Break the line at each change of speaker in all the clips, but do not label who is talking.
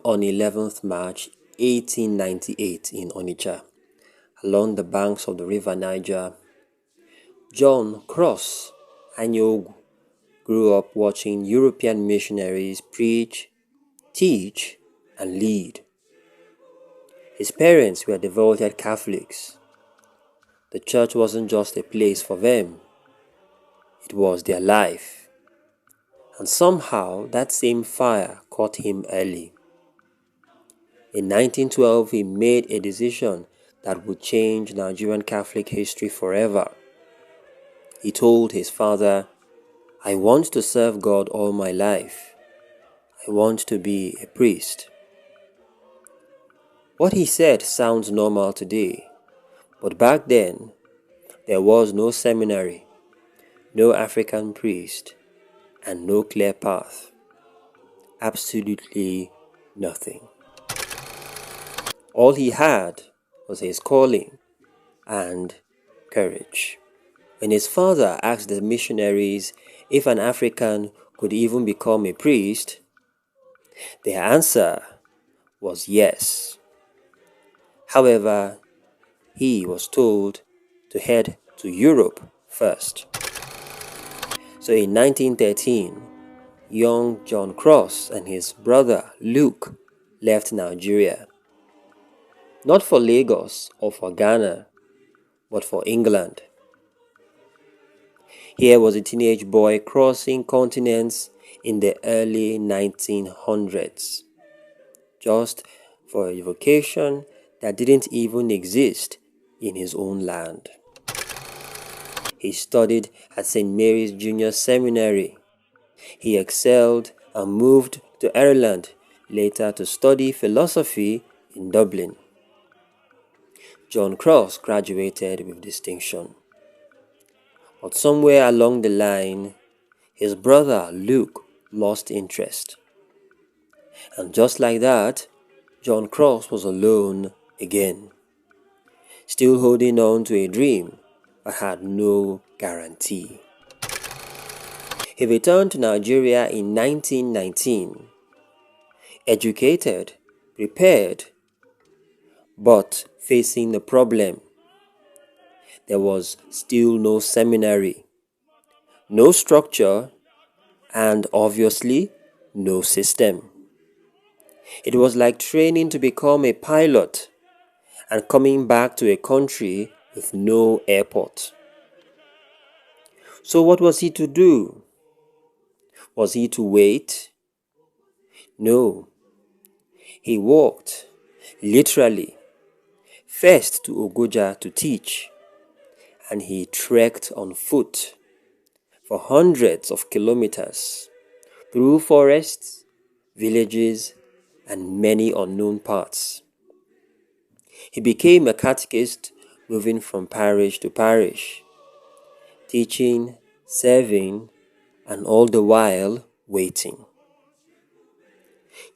on 11th March 1898 in Onitsha, along the banks of the river Niger, John Cross Anyogu grew up watching European missionaries preach, teach, and lead. His parents were devoted Catholics. The church wasn't just a place for them, it was their life. And somehow that same fire caught him early. In 1912, he made a decision that would change Nigerian Catholic history forever. He told his father, "I want to serve God all my life. I want to be a priest." What he said sounds normal today, but back then, there was no seminary, no African priest, and no clear path. Absolutely nothing. All he had was his calling and courage. When his father asked the missionaries if an African could even become a priest, their answer was yes. However, he was told to head to Europe first. So in 1913, young John Cross and his brother Luke left Nigeria. Not for Lagos or for Ghana, but for England. Here was a teenage boy crossing continents in the early 1900s, just for a vocation that didn't even exist in his own land. He studied at St. Mary's Junior Seminary. He excelled and moved to Ireland later to study philosophy in Dublin. John Cross graduated with distinction. But somewhere along the line, his brother Luke lost interest. And just like that, John Cross was alone again, still holding on to a dream but had no guarantee. He returned to Nigeria in 1919, educated, prepared, but facing the problem. There was still no seminary, no structure, and obviously no system. It was like training to become a pilot and coming back to a country with no airport. So what was he to do? Was he to wait? No. He walked, literally, first to Ogoja to teach, and he trekked on foot for hundreds of kilometers through forests, villages, and many unknown paths. He became a catechist, moving from parish to parish, teaching, serving, and all the while waiting.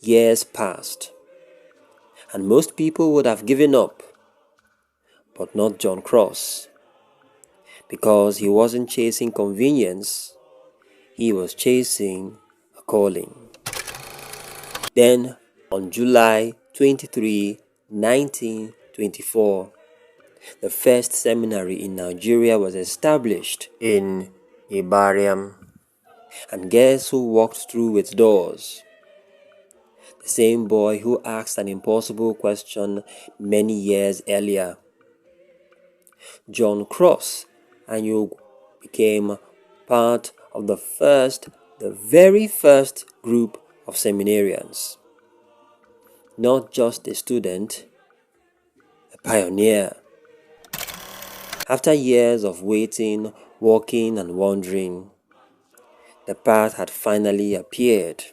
Years passed, and most people would have given up, but not John Cross, because he wasn't chasing convenience, he was chasing a calling. Then, on July 23, 1924, the first seminary in Nigeria was established in Ibadan. And guess who walked through its doors? The same boy who asked an impossible question many years earlier. John Cross Anyogu became part of the very first group of seminarians. Not just a student, a pioneer. After years of waiting, walking, and wandering, the path had finally appeared,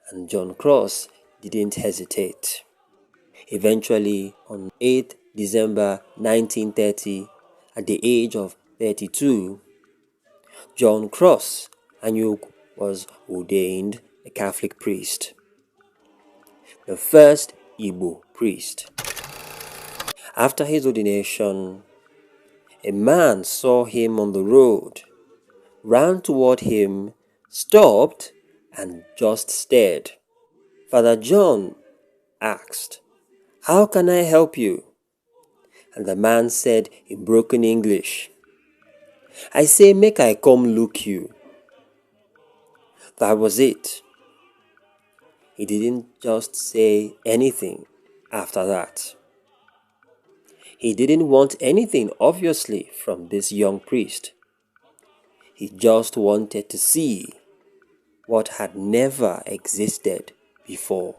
and John Cross didn't hesitate. Eventually, on 8 December 1930, at the age of 32, John Cross Anyogu was ordained a Catholic priest, the first Igbo priest. After his ordination, a man saw him on the road, ran toward him, stopped, and just stared. Father John asked, "How can I help you?" And the man said in broken English, "I say, make I come look you." That was it. He didn't just say anything after that. He didn't want anything, obviously, from this young priest. He just wanted to see what had never existed before.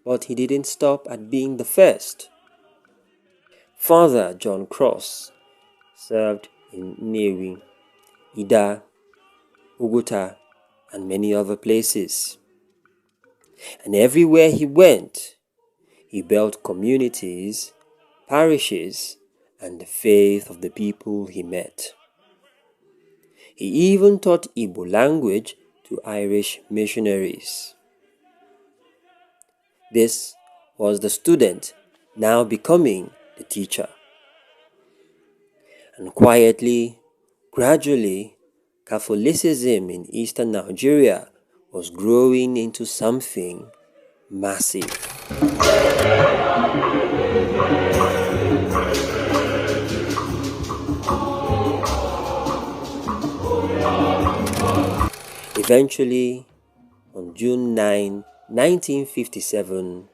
But he didn't stop at being the first. Father John Cross served in Enugu, Ida, Uguta, and many other places. And everywhere he went, he built communities, parishes, and the faith of the people he met. He even taught Igbo language to Irish missionaries. This was the student now becoming the teacher. And quietly, gradually, Catholicism in eastern Nigeria was growing into something massive. Eventually, on June 9, 1957,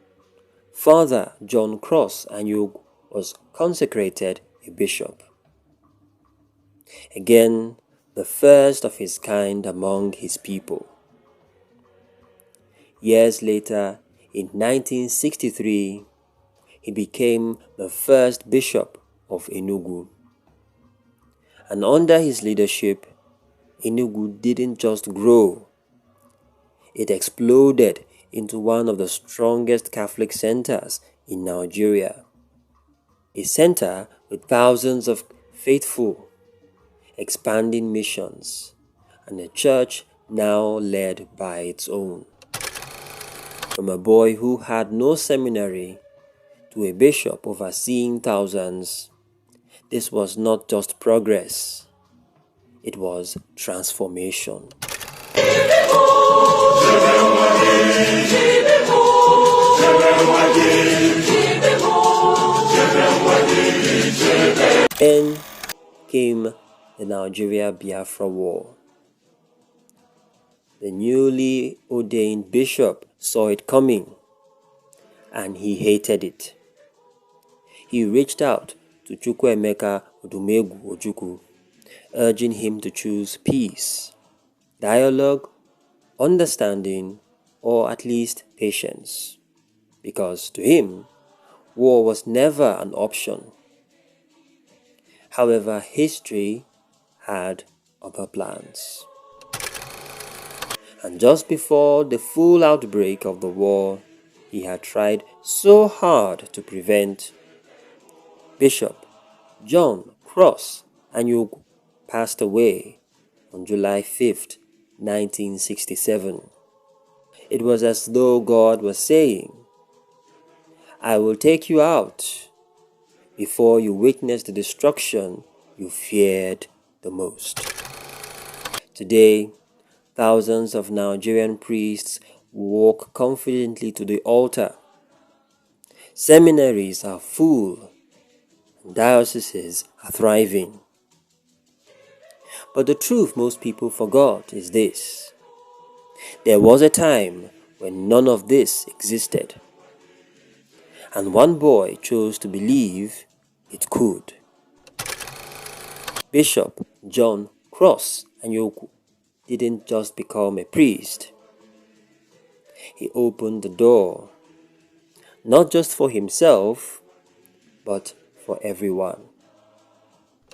Father John Cross Anyogu was consecrated a bishop. Again, the first of his kind among his people. Years later, in 1963, he became the first bishop of Enugu. And under his leadership, Enugu didn't just grow, it exploded into one of the strongest Catholic centers in Nigeria. A center with thousands of faithful, expanding missions, and a church now led by its own. From a boy who had no seminary to a bishop overseeing thousands, this was not just progress, it was transformation. Then came the Nigeria-Biafra War. The newly ordained bishop saw it coming, and he hated it. He reached out to Chukwuemeka Odumegwu Ojukwu, urging him to choose peace, dialogue, understanding, or at least patience, because to him, war was never an option. However, history had other plans. And just before the full outbreak of the war he had tried so hard to prevent, Bishop John Cross Anyogu passed away on July 5th, 1967. It was as though God was saying, "I will take you out before you witness the destruction you feared the most." Today, thousands of Nigerian priests walk confidently to the altar. Seminaries are full, and dioceses are thriving. But the truth most people forgot is this: there was a time when none of this existed, and one boy chose to believe it could. Bishop John Cross Anyogu didn't just become a priest. He opened the door, not just for himself, but for everyone.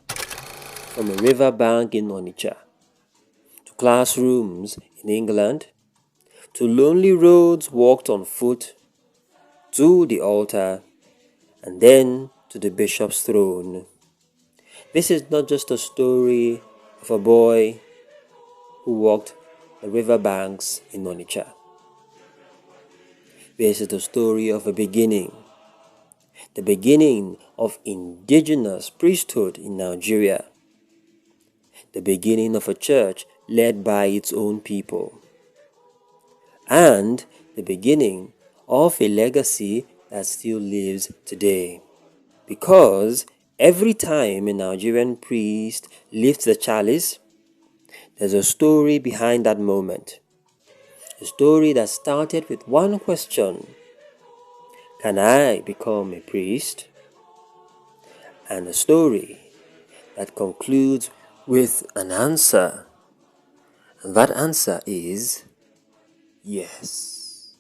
From a riverbank in Onitsha, to classrooms in England, to lonely roads walked on foot, to the altar, and then to the bishop's throne. This is not just a story of a boy who walked the riverbanks in Onitsha. This is the story of a beginning, the beginning of indigenous priesthood in Nigeria, the beginning of a church led by its own people, and the beginning of a legacy that still lives today. Because every time a Nigerian priest lifts the chalice, there's a story behind that moment. A story that started with one question: can I become a priest? And a story that concludes with an answer. And that answer is yes.